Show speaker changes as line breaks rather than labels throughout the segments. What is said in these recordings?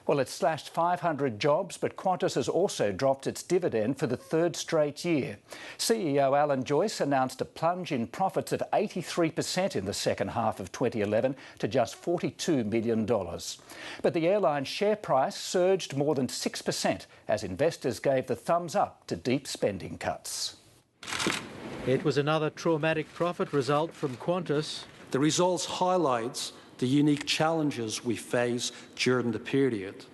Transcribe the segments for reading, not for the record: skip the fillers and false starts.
Well, it's slashed 500 jobs, but Qantas has also dropped its dividend for the third straight year. CEO Alan Joyce announced a plunge in profits of 83% in the second half of 2011 to just $42 million. But the airline's share price surged more than 6% as investors gave the thumbs up to deep spending cuts.
It was another traumatic profit result from Qantas.
The results highlights the unique challenges we face during the period,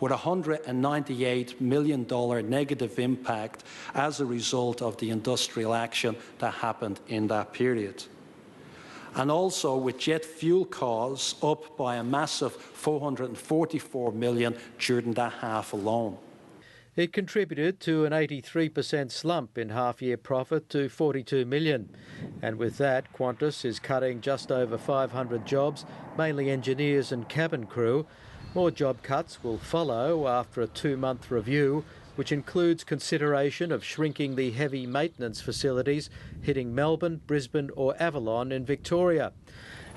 with a $198 million negative impact as a result of the industrial action that happened in that period. And also with jet fuel costs up by a massive $444 million during that half alone.
It contributed to an 83% slump in half-year profit to $42 million. And with that, Qantas is cutting just over 500 jobs, mainly engineers and cabin crew. More job cuts will follow after a 2-month review, which includes consideration of shrinking the heavy maintenance facilities hitting Melbourne, Brisbane or Avalon in Victoria.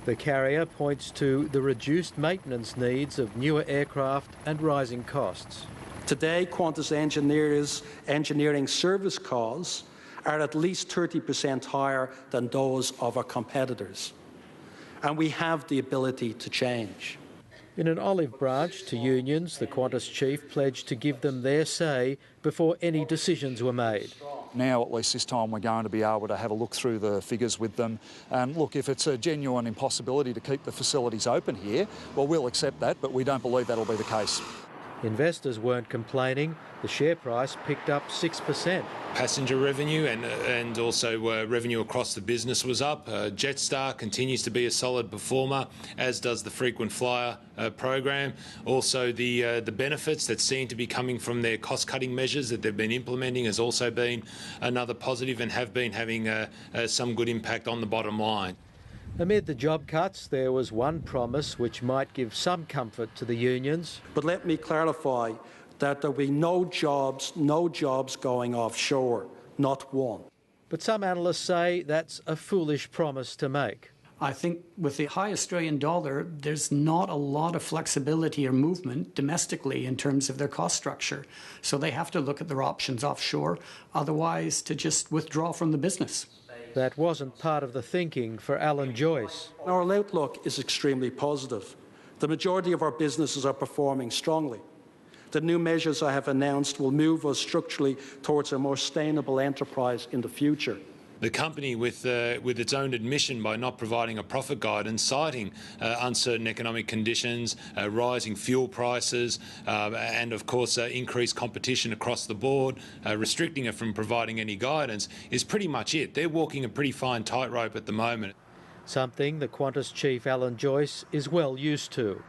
The carrier points to the reduced maintenance needs of newer aircraft and rising costs.
Today, Qantas engineering service costs are at least 30% higher than those of our competitors. And we have the ability to change.
In an olive branch to unions, the Qantas chief pledged to give them their say before any decisions were made.
Now, at least this time, we're going to be able to have a look through the figures with them. And look, if it's a genuine impossibility to keep the facilities open here, well, we'll accept that, but we don't believe that'll be the case.
Investors weren't complaining. The share price picked up 6%.
Passenger revenue and also revenue across the business was up. Jetstar continues to be a solid performer, as does the frequent flyer program. Also, the benefits that seem to be coming from their cost-cutting measures that they've been implementing has also been another positive and have been having some good impact on the bottom line.
Amid the job cuts, there was one promise which might give some comfort to the unions.
But let me clarify that there will be no jobs going offshore, not one.
But some analysts say that's a foolish promise to make.
I think with the high Australian dollar, there's not a lot of flexibility or movement domestically in terms of their cost structure. So they have to look at their options offshore, otherwise to just withdraw from the business.
That wasn't part of the thinking for Alan Joyce.
Our outlook is extremely positive. The majority of our businesses are performing strongly. The new measures I have announced will move us structurally towards a more sustainable enterprise in the future.
The company, with its own admission by not providing a profit guidance, citing uncertain economic conditions, rising fuel prices, and of course increased competition across the board, restricting it from providing any guidance, is pretty much it. They're walking a pretty fine tightrope at the moment.
Something the Qantas chief Alan Joyce is well used to.